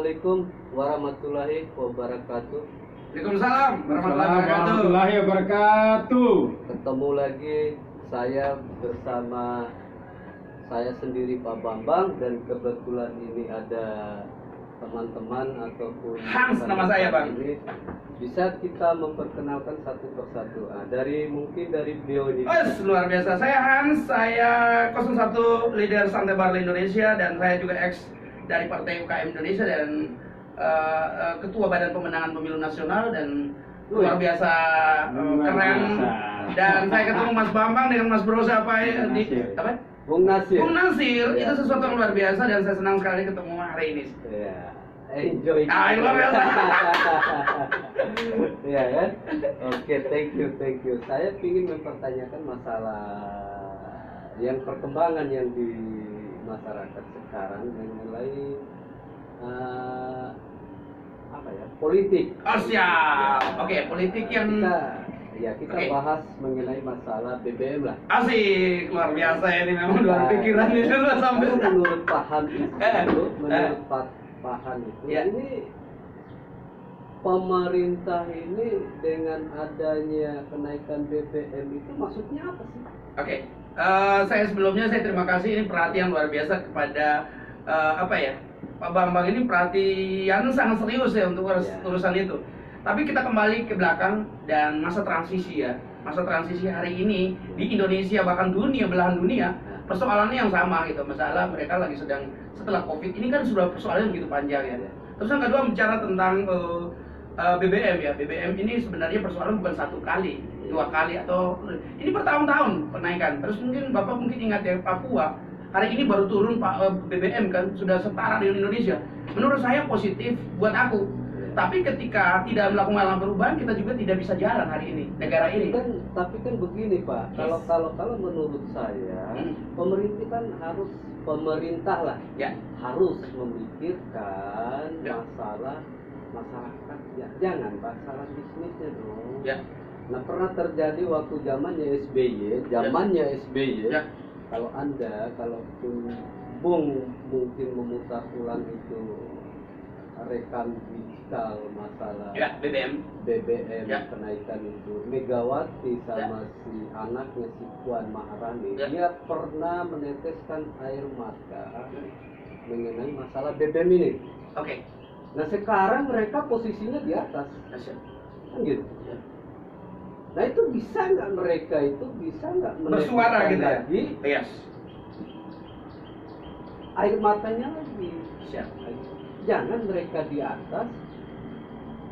Assalamualaikum warahmatullahi wabarakatuh. Waalaikumsalam Warahmatullahi wabarakatuh. Ketemu lagi saya bersama saya sendiri Pak Bambang, dan kebetulan ini ada teman-teman ataupun Hans nama saya, Bang. Ini bisa kita memperkenalkan satu persatu. Mungkin dari beliau ini. Luar biasa. Saya Hans, saya 01 leader Santai Barley Indonesia, dan saya juga ex dari Partai UKM Indonesia dan Ketua Badan Pemenangan Pemilu Nasional, dan luar biasa keren. Dan saya ketemu Mas Bambang dengan Mas Bro siapa ya? Apa? Bung Nasir. Bung Nasir, Ya. itu sesuatu yang luar biasa dan saya senang sekali ketemu hari ini. Ya, enjoy. Luar biasa. Ya kan? Oke, thank you. Saya ingin mempertanyakan masalah yang perkembangan yang di masyarakat sekarang mengenai politik. Siap. Oke, politik yang kita Oke. bahas mengenai masalah BBM lah. asik, luar biasa ini memang luar pikiran itu lu sampai. Kalau menurut Pahan itu, Ya. ini pemerintah ini dengan adanya kenaikan BBM itu maksudnya apa sih? Oke, saya terima kasih, ini perhatian luar biasa kepada Pak Bambang, ini perhatian sangat serius ya untuk urusan itu. Tapi kita kembali ke belakang dan masa transisi ya. Masa transisi hari ini di Indonesia, bahkan dunia, belahan dunia, persoalannya yang sama gitu. Masalah mereka lagi sedang setelah Covid ini kan sudah persoalannya begitu panjang ya. Terus yang kedua bicara tentang BBM ya. BBM ini sebenarnya persoalan bukan satu kali, dua kali, atau ini bertahun-tahun kenaikan. Terus Bapak ingat ya, Papua hari ini baru turun BBM kan, sudah setara dengan Indonesia. Menurut saya positif buat aku. Tapi ketika tidak melakukan perubahan, kita juga tidak bisa jalan hari ini, negara ini. Tapi kan begini Pak, Yes. kalau menurut saya, pemerintah lah, Ya. harus memikirkan Ya. masalah masyarakat. Ya, jangan masalah bisnisnya dong. Ya. Nah, pernah terjadi waktu zamannya SBY. Ya. Kalau Bung mungkin memutar ulang itu rekam digital masalah BBM. Ya. kenaikan itu, Megawati sama si anaknya si Puan Maharani, Ya. dia pernah meneteskan air mata mengenai masalah BBM ini. Oke. Nah, sekarang mereka posisinya di atas, kan gitu. Ya. Nah, itu mereka bisa nggak Bersuara gitu ya. lagi Yes. air matanya lagi? Siap. Jangan mereka di atas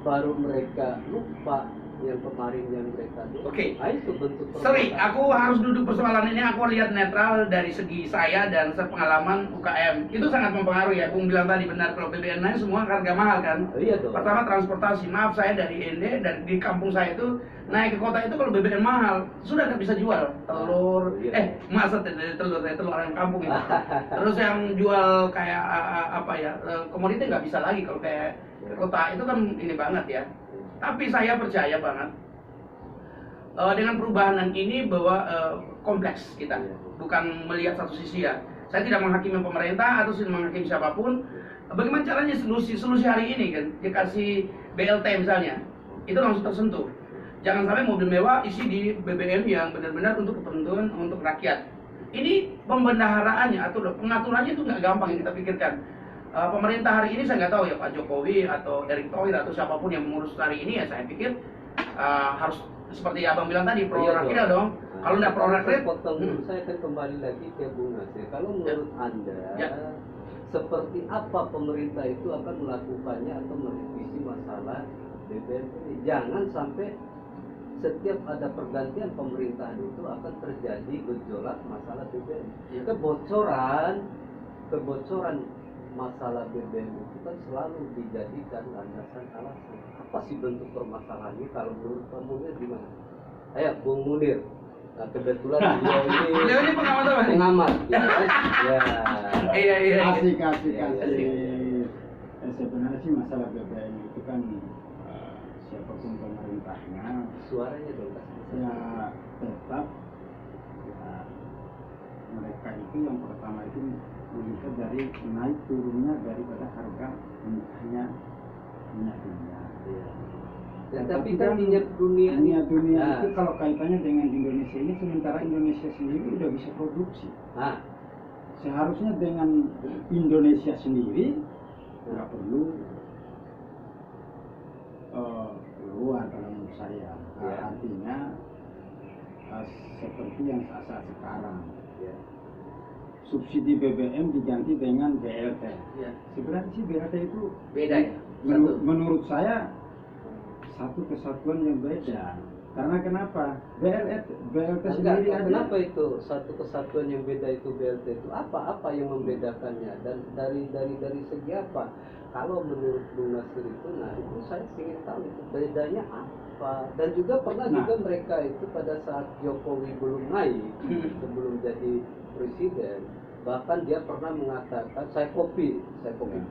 baru mereka lupa yang kemarin yang mereka dulu. Oke. Itu bentuk Sorry, aku harus duduk persoalan ini, aku lihat netral dari segi saya dan sepengalaman UKM. Itu sangat mempengaruhi ya, Bung bilang tadi benar, kalau BBM naik semua harga mahal kan. Iya dong. Pertama transportasi, maaf saya dari ND, dan di kampung saya itu naik ke kota itu kalau BBM mahal, sudah nggak bisa jual telur, Iya. masa telur ayam kampung itu. Terus yang jual kayak komoditi nggak bisa lagi kalau kayak kota itu kan ini banget ya. Tapi saya percaya banget dengan perubahan ini bahwa kompleks kita, bukan melihat satu sisi ya. Saya tidak menghakimi pemerintah atau tidak menghakimi siapapun. Bagaimana caranya solusi hari ini kan? Dikasih BLT misalnya, itu langsung tersentuh. Jangan sampai mobil mewah isi di BBM yang benar-benar untuk kepentingan untuk rakyat. Ini pembendaharaannya atau pengaturannya itu nggak gampang yang kita pikirkan. Pemerintah hari ini saya nggak tahu ya, Pak Jokowi atau Erick Thohir atau siapapun yang mengurus hari ini ya, saya pikir harus seperti Abang bilang tadi, pro rakyat dong. Kalau nggak pro rakyat, saya akan kembali lagi ke Bung Nasir. Kalau menurut Anda, seperti apa pemerintah itu akan melakukannya atau merevisi masalah BBM ini? Jangan sampai setiap ada pergantian pemerintahan itu akan terjadi gejolak masalah BBM. Kebocoran masalah BBM itu kan selalu dijadikan landasan alasan. Apa sih bentuk permasalahannya kalau menurut Pak Munir gimana? Ayo Bung Munir. Nah, kebetulan beliau ini pengamat. Ya. Iya. Asik. Iya. Sebenarnya sih masalah BBM itu kan siapapun pemerintahnya Suaranya dong. ya tetap ya mereka itu yang pertama itu melihat dari naik turunnya daripada harga minyaknya minyak dunia. Iya. Ya, tapi kan minyak dunia itu kalau kaitannya dengan Indonesia ini, sementara Indonesia sendiri udah bisa produksi. Seharusnya dengan Indonesia sendiri nggak perlu luar kalau menurut saya. Artinya seperti yang saat sekarang. Subsidi BBM diganti dengan BLT. Sebenarnya sih BLT itu beda ya. Menurut saya satu kesatuan yang beda. Karena kenapa? BLT sendiri aja. Kenapa itu satu kesatuan yang beda itu BLT itu? Apa yang membedakannya? Dan dari segi apa? Kalau menurut Bung Nasir itu, nah itu saya ingin tahu itu bedanya apa. Dan juga pernah juga mereka itu pada saat Jokowi belum naik, sebelum jadi presiden, bahkan dia pernah mengatakan, saya copy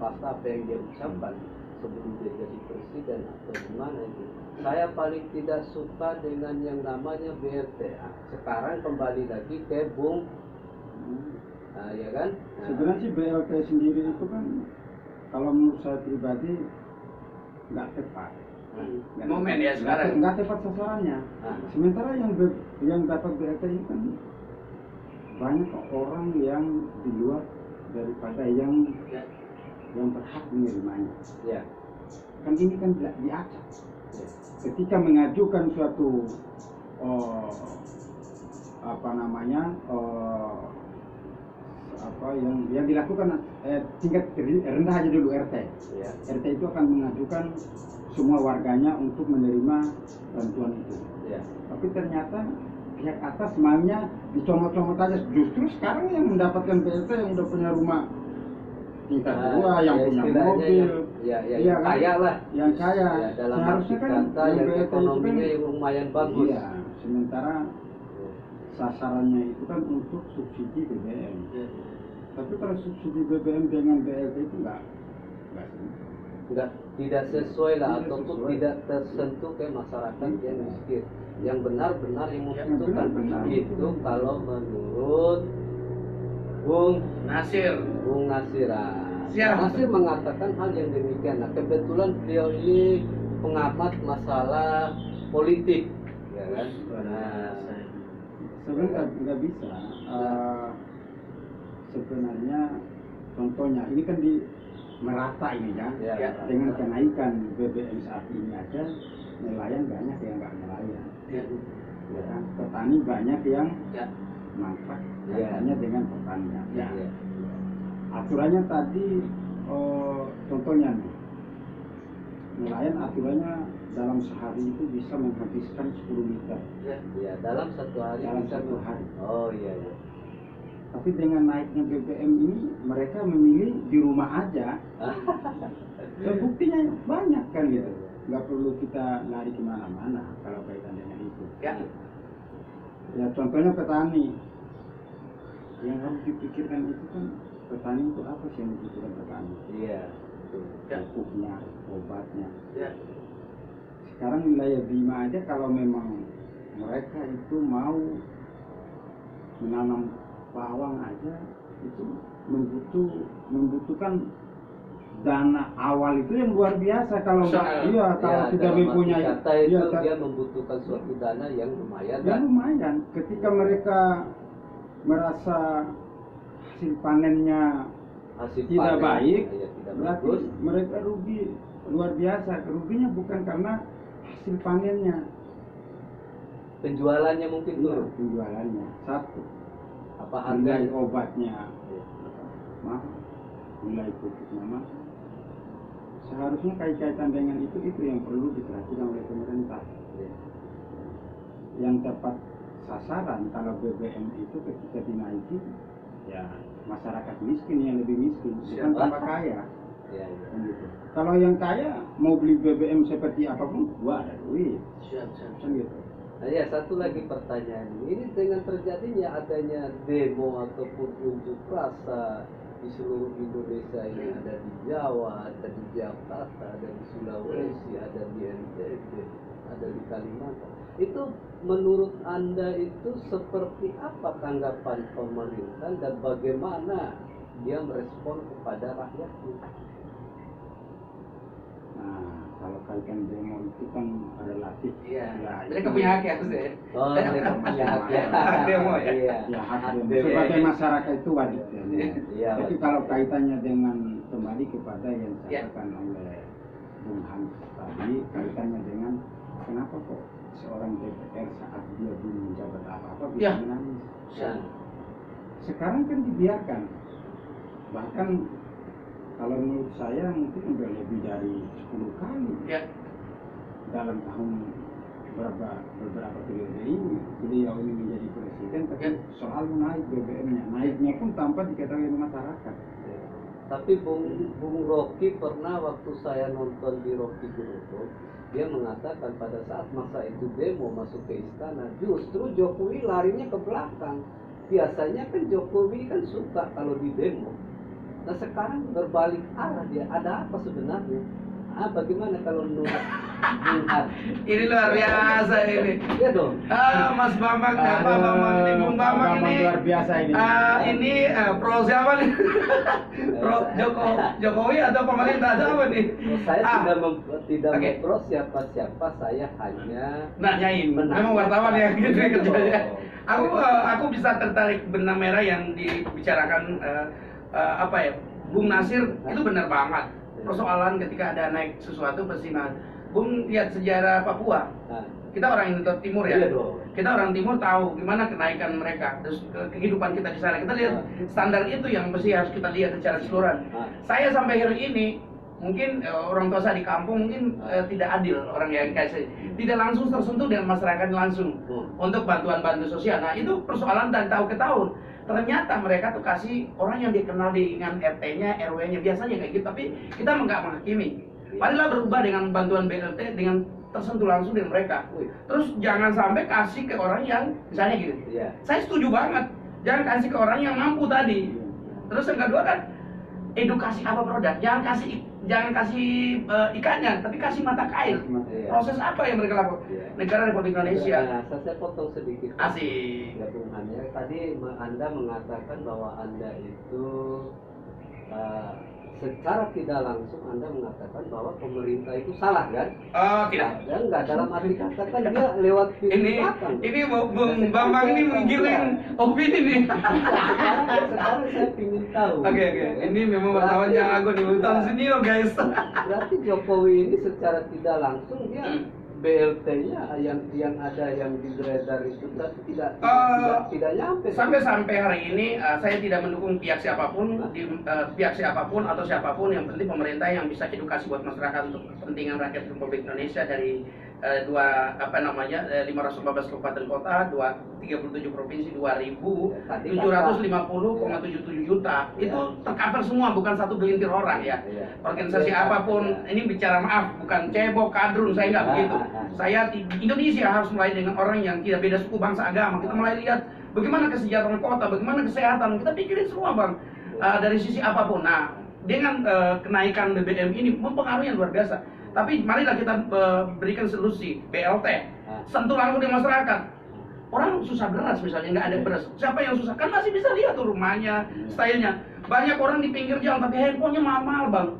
pasta apa yang dia ucapkan sebelum dia jadi presiden atau gimana itu. Saya paling tidak suka dengan yang namanya BLT. Sekarang kembali lagi ke Bung, ya kan? Sebenarnya sih BLT sendiri itu kan, kalau menurut saya pribadi nggak tepat. Momen ya sekarang. Nggak tepat sasarannya. Sementara yang dapat BLT ini kan banyak orang yang di luar daripada yang berhak menerimanya. Kan ini kan diacak. Ketika mengajukan suatu yang dilakukan tingkat rendah aja dulu RT. RT itu akan mengajukan semua warganya untuk menerima bantuan itu. Tapi ternyata pihak atas maunya dicomot-comot aja. Justru sekarang yang mendapatkan BLT yang udah punya rumah tingkat 2, yang punya mobil, yang kaya lah, yang kaya. Seharusnya kan yang ekonominya yang lumayan bagus. Sementara sasarannya itu kan untuk subsidi BBM. Tapi kalau subsidi BBM dengan BLT itu tidak sesuai lah, ataupun tidak tersentuh ke masyarakat yang miskin, yang benar-benar yang membutuhkan. Itu kalau menurut Bung Nasir mengatakan hal yang demikian. Nah, kebetulan beliau ini pengamat masalah politik, ya kan? Sebenarnya nggak bisa. Sebenarnya contohnya ini kan di merata ini kan, dengan kenaikan BBM saat ini aja nelayan banyak yang nggak nelayan, ya kan? Petani banyak yang mangkrak hanya dengan pertanian. Aturannya tadi, contohnya nih, nelayan aturannya dalam sehari itu bisa menghabiskan 10 liter. Dalam satu hari. Oh iya. Tapi dengan naiknya BBM ini, mereka memilih di rumah aja. Buktinya banyak kan gitu. Nggak perlu kita lari kemana-mana kalau kaitan dengan itu. Ya contohnya petani. Yang harus dipikirkan itu kan, petani itu apa sih yang dibutuhkan petani? Pupuknya, obatnya. Sekarang wilayah Bima aja kalau memang mereka itu mau menanam bawang aja itu membutuhkan dana awal itu yang luar biasa. Kalau tidak mempunyai dia membutuhkan suatu dana yang lumayan. Ketika mereka merasa hasil panennya tidak baik, berarti mereka rugi luar biasa. Ruginya bukan karena hasil panennya, penjualannya mungkin turun. Penjualannya satu, apa harga obatnya mahal, nilai pupuknya mahal. Seharusnya kaitan dengan itu yang perlu diperhatikan oleh pemerintah. Yang tepat sasaran kalau BBM itu ketika dinaiki, ya masyarakat miskin yang lebih miskin, bukan tambah kaya. Gitu. Kalau yang kaya mau beli BBM seperti apapun, ada duit. Gitu. Nah ya, satu lagi pertanyaan ini, dengan terjadinya adanya demo ataupun unjuk rasa di seluruh Indonesia ini, ada di Jawa, ada di Jakarta, ada di Sulawesi, ada di NTB, ada di Kalimantan. Itu menurut Anda itu seperti apa tanggapan pemerintah dan bagaimana dia merespon kepada rakyatnya? Nah, kalau kaitan demo itu kan relatif. Iya. Ya, Mereka itu- punya hak ya harusnya. Oh, mereka punya hak ya. Hak demo ya. Iya. Ya, hak Hak demo. demo. Sebagai masyarakat itu wajib demo. Iya, Tapi wajib. kalau kaitannya dengan kembali kepada yang Ya. disampaikan oleh Bung Hans tadi, kaitannya dengan kenapa kok seorang DPR saat dia belum menjabat apa-apa bisa Ya. menangis. Ya. Sekarang kan dibiarkan. Bahkan kalau menurut saya mungkin udah lebih dari 10 kali Ya. dalam tahun beberapa periode ini beliau ini menjadi presiden, tapi Ya. selalu naik BBM-nya, naiknya pun tanpa diketahui oleh masyarakat. Tapi Bung Rocky pernah waktu saya nonton di Rocky Gerung, dia mengatakan pada saat masa itu demo masuk ke istana, justru Jokowi larinya ke belakang. Biasanya kan Jokowi kan suka kalau di demo. Nah sekarang berbalik arah dia. Ada apa sebenarnya? Bagaimana kalau menurut Bung Hans? Ini luar biasa ini. Iya dong. Mas Bambang, Pak Bambang ini, Bung Bambang ini. luar biasa ini. Ini pro siapa nih? Pro Jokowi atau pemerintah atau apa nih? Saya tidak Oke. mempro siapa-siapa, saya hanya Nanyain, memang wartawan ya gitu ya kerjanya. Aku bisa tertarik benang merah yang dibicarakan apa ya, Bung Nasir itu benar banget. Persoalan ketika ada naik sesuatu pasti Bung lihat sejarah Papua. Nah, Kita orang Indonesia Timur ya. Iya dong. Kita orang Timur tahu gimana kenaikan mereka, terus kehidupan kita di sana. Kita lihat standar itu yang mesti harus kita lihat secara keseluruhan. nah, Saya sampai hari ini mungkin orang tua saya di kampung mungkin tidak adil orang yang kayak saya, tidak langsung tersentuh dengan masyarakat langsung untuk bantuan-bantuan sosial. Nah itu persoalan dan tahu ke tahun. Ternyata mereka tuh kasih orang yang dikenal dengan RT-nya, RW-nya biasanya kayak gitu. Tapi kita nggak menghakimi. Marilah berubah dengan bantuan BLT dengan tersentuh langsung dengan mereka. Terus jangan sampai kasih ke orang yang misalnya gitu. iya. Saya setuju banget. Jangan kasih ke orang yang mampu tadi. Terus yang kedua kan edukasi apa produk. Jangan kasih ikannya, tapi kasih mata kail. Iya. Proses apa yang mereka lakukan? Iya. Negara Republik Indonesia. Nah, saya potong sedikit. Asik. Gabungannya tadi Anda mengatakan bahwa Anda itu secara tidak langsung Anda mengatakan bahwa pemerintah itu salah kan? Oh tidak. Ya enggak, dalam arti kata kan dia lewat pintu Ini belakang. Bung Bambang ini menggiring opini nih. Sekarang saya ingin tahu. Oke. Ini memang wartawan yang aku di hutan sini loh guys. Berarti Jokowi ini secara tidak langsung dia BLT-nya yang ada yang di beredar itu berarti tidak nyampe. Sampai hari ini saya tidak mendukung pihak siapapun, pihak siapapun atau siapapun. Yang penting pemerintah yang bisa edukasi buat masyarakat untuk kepentingan rakyat Republik Indonesia dari 514 kabupaten kota, 37 provinsi, 2.750,77 juta. Itu tercover semua, bukan satu gelintir orang ya. Organisasi apapun, ini bicara maaf, bukan cebok, kadrun, saya nggak begitu. Saya di Indonesia harus mulai dengan orang yang tidak beda suku, bangsa, agama. Kita mulai lihat bagaimana kesejahteraan kota, bagaimana kesehatan. Kita pikirin semua bang, dari sisi apapun. Nah, dengan kenaikan BBM ini mempengaruhi yang luar biasa. Tapi marilah kita berikan solusi BLT, sentuh langsung di masyarakat. Orang susah beras misalnya, nggak ada beras. Siapa yang susah? Kan masih bisa lihat tuh rumahnya, stylenya. Banyak orang di pinggir jalan, tapi handphonenya mahal bang.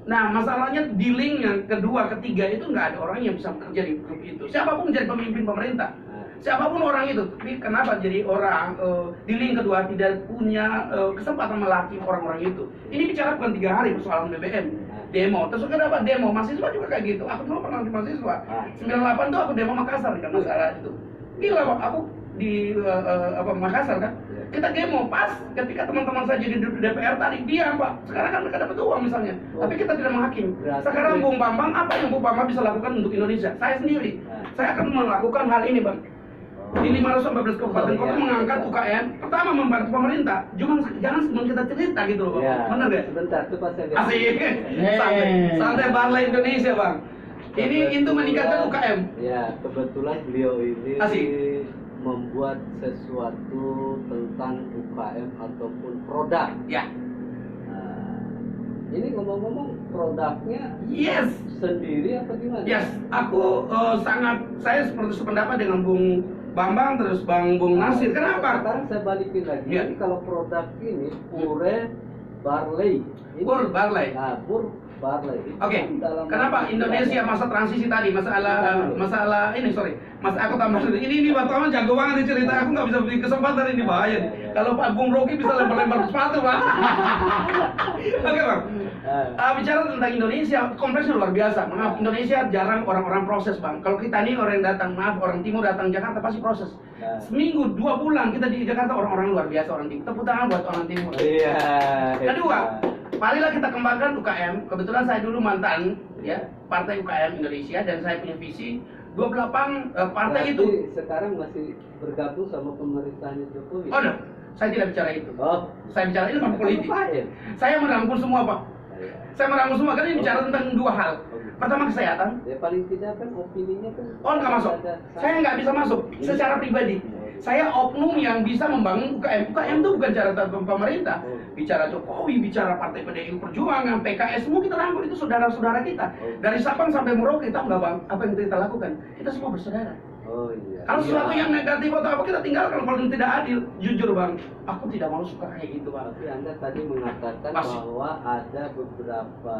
Nah masalahnya di link yang kedua, ketiga itu nggak ada orang yang bisa bekerja di grup itu. Siapapun menjadi pemimpin pemerintah, siapapun orang itu. Tapi kenapa jadi orang di link kedua tidak punya kesempatan melatih orang-orang itu? Ini bicara bukan 3 hari persoalan BBM. Demo, terus kenapa demo? Mahasiswa juga kayak gitu. Aku dulu pernah di mahasiswa. 98 tuh aku demo Makassar kan masalah itu. Gila Bang, aku di Makassar kan. Kita demo pas ketika teman-teman saya jadi di DPR tadi diam Pak. Sekarang kan mereka dapat uang misalnya. Tapi kita tidak menghakimi. Sekarang Bung Bambang, apa yang Bung Bambang bisa lakukan untuk Indonesia? Saya sendiri. Saya akan melakukan hal ini Bang. Di 514 kabupaten kota mengangkat UKM, pertama membantu pemerintah. Jangan sebelum kita cerita gitu loh, Bang. Benar ya? Sebentar, itu pas saya Asik. Santai Barla Indonesia, Bang. Ini itu meningkatkan UKM. Ya, kebetulan beliau ini Asik. membuat sesuatu tentang UKM ataupun produk. Ya. Ini ngomong-ngomong produknya Yes. sendiri apa gimana? Yes, aku saya seperti sependapat dengan Bung Bambang terus Bung Nasir. Kenapa? Sekarang saya balikin lagi. Ya. Ini kalau produk ini pure barley. Ini, Pur Barley. Nah, pur barley. Itu Oke, kan dalam kenapa Indonesia masa transisi tadi masalah ini aku tambah dulu. Ini Pak Tama jago banget nih cerita, aku nggak bisa beri kesempatan ini bahaya nih. Kalau Pak Bung Rocky bisa lempar-lempar sepatu Pak. Oke Bang, bicara tentang Indonesia, kompleksnya luar biasa. Maaf, Indonesia jarang orang-orang proses Bang. Kalau kita nih orang yang datang, maaf orang timur datang Jakarta pasti proses. Seminggu, 2 bulan kita di Jakarta orang-orang luar biasa orang timur. Tepuk tangan buat orang timur. Iya. Kedua, marilah kita kembangkan UKM. Kebetulan saya dulu mantan ya partai UKM Indonesia dan saya punya visi 28 partai Berarti itu. sekarang masih bergabung sama pemerintahnya Jokowi. Oh, no. Saya tidak bicara itu. Oh, Saya bicara ini bukan politik. Ngapain? Saya merangkul semua, Pak. Iya. Saya merangkul semua karena ini bicara tentang 2 hal. Pertama kesehatan. Ya paling tidak kan opininya kan. Oh, nggak masuk. Saya nggak bisa masuk secara pribadi. Saya oknum yang bisa membangun UKM. UKM itu bukan cara pemerintah. Bicara Jokowi, bicara Partai PDI Perjuangan, PKS, semua kita rangkul, itu saudara-saudara kita. Dari Sabang sampai Merauke, kita nggak Bang, apa yang kita lakukan? Kita semua bersaudara. Oh iya. Kalau sesuatu yang negatif atau apa kita tinggalkan, kalau tidak adil. Jujur Bang, aku tidak mau suka kayak gitu Bang. Tapi Anda tadi mengatakan Masih. bahwa ada beberapa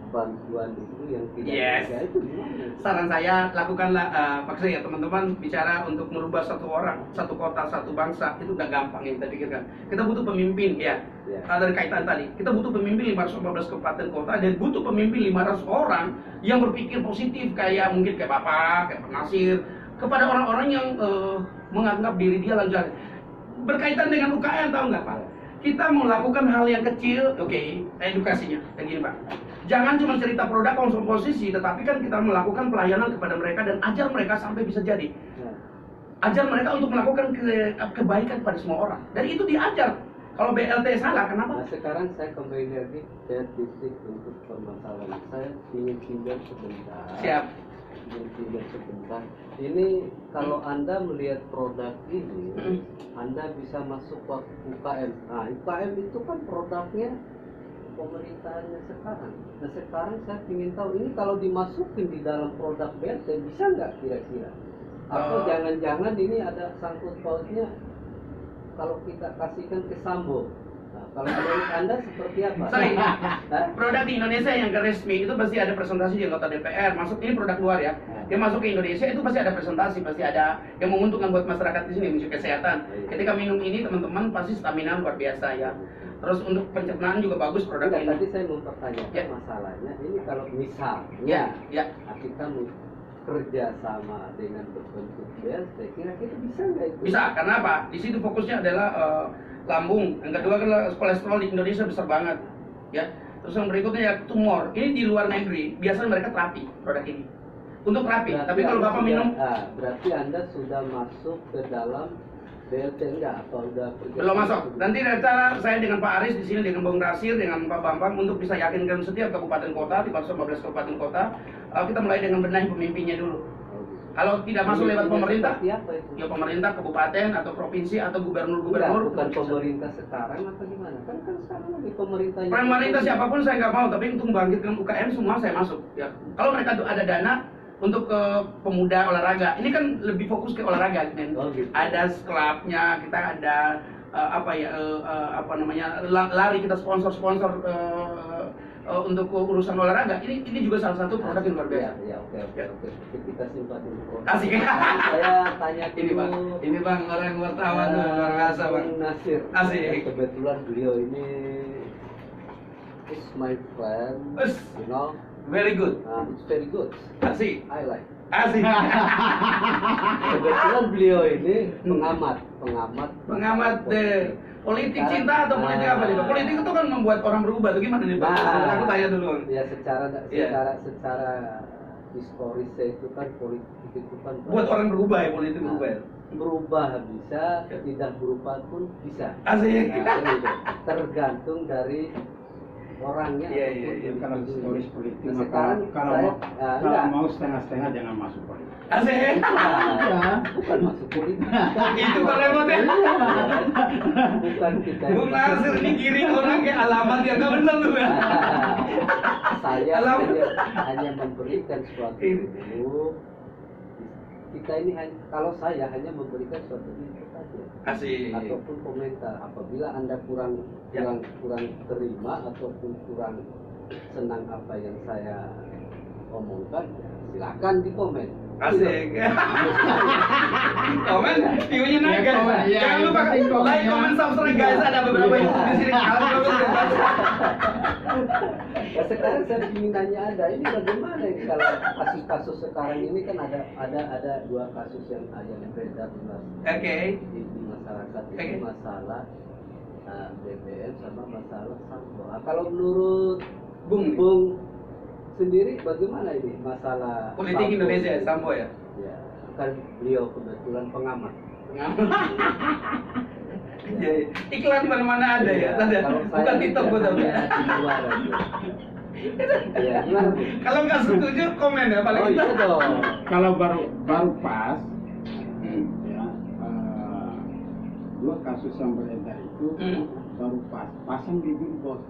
bantuan itu yang tidak Yes. ada. Itu gimana? Saran saya, lakukanlah Pak Sri ya teman-teman, bicara untuk merubah satu orang, satu kota, satu bangsa, itu nggak gampang yang kita pikirkan. Kita butuh pemimpin ya. Ya. Dari kaitan tadi, kita butuh pemimpin 515 kabupaten kota dan butuh pemimpin 500 orang yang berpikir positif kayak mungkin kayak Bapak, kayak Pak Nasir, kepada orang-orang yang menganggap diri dia lancar. Berkaitan dengan UKM tahu nggak Pak? Kita melakukan hal yang kecil, oke, edukasinya kayak gini Pak. Jangan cuma cerita produk komposisi, tetapi kan kita melakukan pelayanan kepada mereka dan ajar mereka sampai bisa jadi. Nah, Ajar mereka untuk melakukan kebaikan pada semua orang. Dan itu diajar. Kalau BLT salah, kenapa? Nah sekarang saya kembali lagi ke titik untuk permasalahan. Saya ingin tinggal sebentar. Siap. Ingin tinggal sebentar. Ini kalau Anda melihat produk ini, Anda bisa masuk ke UKM. Nah UKM itu kan produknya pemerintahannya sekarang. Nah sekarang saya ingin tahu ini kalau dimasukin di dalam produk BLT bisa nggak kira-kira? Atau jangan-jangan ini ada sangkut pautnya kalau kita kasihkan ke Sambo. Nah, kalau menurut Anda seperti apa? Sorry, Hah? produk di Indonesia yang resmi itu pasti ada presentasi di anggota DPR. Masuk ini produk luar ya. Dia masuk ke Indonesia itu pasti ada presentasi, pasti ada yang menguntungkan buat masyarakat di sini, misalnya kesehatan. Ketika minum ini teman-teman pasti stamina luar biasa ya. Terus untuk pencernaan juga bagus produk Enggak, ini. tadi saya mempertanyakan Ya. masalahnya ini kalau misalnya Ya. kita mau kerja sama dengan berbentuk BLT, kira-kira bisa nggak itu? Bisa, karena apa? Di situ fokusnya adalah lambung. Yang kedua kan kolesterol di Indonesia besar banget, ya. Terus yang berikutnya ya tumor. Ini di luar negeri biasanya mereka terapi produk ini untuk terapi. Berarti Tapi kalau Anda bapak sudah- minum berarti Anda sudah masuk ke dalam BLT enggak? Apa udah kerja? belum masuk. Nanti rencana saya dengan Pak Aris di sini dengan Bung Nasir dengan Pak Bambang untuk bisa yakinkan setiap kabupaten kota di 15 kabupaten kota kita mulai dengan benahi pemimpinnya dulu. Oh, gitu. Kalau tidak masuk lewat pemerintah, Seperti apa itu? ya pemerintah kabupaten atau provinsi atau gubernur-gubernur. Enggak, bukan pemerintah sekarang atau gimana? Kan sekarang lagi pemerintahnya. Pemerintah siapapun saya nggak mau, tapi untuk membangkitkan UKM semua saya masuk. Ya. Kalau mereka tuh ada dana untuk ke pemuda olahraga, ini kan lebih fokus ke olahraga, men. Oh, gitu. Ada klubnya, kita ada lari kita sponsor untuk urusan olahraga. Ini juga salah satu produk yang luar biasa. Ya, oke. Kita simpan dulu. Asik. Saya tanya Ini bang orang wartawan tuh luar biasa bang. Bung Nasir. Asik. Kebetulan beliau ini is my friend. Us. You know, Very good. it's very good. Asik. I like. Asik. Kebetulan beliau ini pengamat politik cinta atau politik apa nih Pak? Politik itu kan membuat orang berubah tuh gimana nih Pak? Aku tanya dulu Bang. Ya secara Iya. historisnya itu kan politik itu kan Buat orang berubah ya, politik berubah ya. berubah bisa, tidak berubah pun bisa. Asik. Nah, itu tergantung dari orangnya. Iya, ataupun iya. Kalau historis politik, Nah, maka sekarang saya- kalau enggak. mau setengah-setengah jangan masuk politik. Asik. Bukan masuk politik. Itu kalau emang deh. Bukan kita. Bung Nasir ini giring orang kayak alamat yang nggak benar tuh ya. Saya Alamat. hanya memberikan suatu ilmu. Kita ini kalau saya hanya memberikan suatu info saja. Asik. Ataupun komentar. Apabila Anda kurang terima ataupun kurang senang apa yang saya omongkan, ya silakan di komen. Asik. Komen, view-nya naik Ya, komen, guys. ya, Jangan lupa penting komen, like, ya. comment, subscribe guys. Ada beberapa yang di sini. Ya sekarang saya ingin nanya Anda, ini bagaimana ini kalau kasus-kasus sekarang ini kan ada dua kasus yang beredar Oke. di masyarakat itu Oke. masalah BBM sama masalah Sambo. Kalau menurut Bung. sendiri bagaimana ini masalah Politik Sambo? Indonesia, Sambo ya. Ya, kan beliau kebetulan pengamat. Ya, iklan di mana-mana ada ya. Kalau Bukan saya TikTok gue tapi. hanya di luar aja. Ya, gimana Bu? Kalau nggak setuju komen ya paling Oh iya dong. Kalau baru pas Hmm. ya, dua kasus yang beredar itu baru pasang di billboard.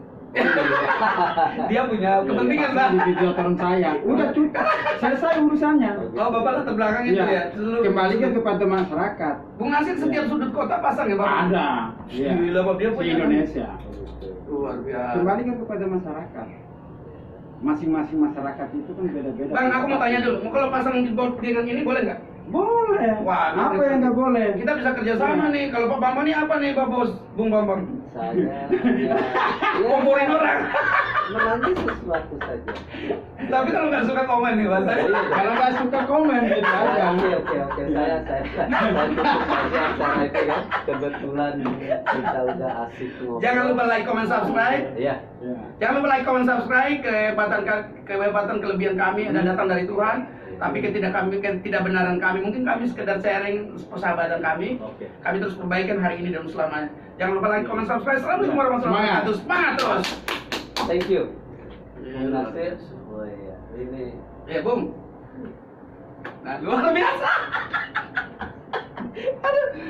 Dia punya kepentingan Pasang lah. di videoton saya. Udah cukup, selesai urusannya. Oh bapak latar belakang itu Iya. ya. Seluruh- Kembalikan kepada masyarakat. Bung Nasir setiap sudut kota pasang ya bapak. Ada. Iya. Gila bapak dia Di punya. Indonesia. Luar biasa. Kembalikan kepada masyarakat. Masing-masing masyarakat itu kan beda-beda. Bang, aku mau tanya dulu. Kalau pasang di billboard dengan ini boleh nggak? Boleh. Wah, Apa yang nggak boleh? Kita bisa kerjasama nih. Kalau Pak Bambang ini apa nih, Pak Bos? Bung Bambang. Saya Komporin orang. menanti sesuatu saja. Tapi kalau nggak suka komen nih, Mas. Kalau nggak suka komen gitu aja. Oke. Saya tutup saja acara itu ya. Kebetulan kita udah asik ngobrol. Jangan lupa like, comment, subscribe. Iya. Ya. Jangan lupa like, comment, subscribe. Kehebatan kelebihan kami ada datang dari Tuhan. Tapi ketidakbenaran kami, mungkin kami sekedar sharing persahabatan kami. Oke. Kami terus perbaikan hari ini dan selamanya. Jangan lupa like, comment, subscribe. Assalamualaikum warahmatullahi Semangat. wabarakatuh. Semangat terus. Thank you. Bung Nasir. Oh iya. Ini Ya, Bung. Nah, luar biasa.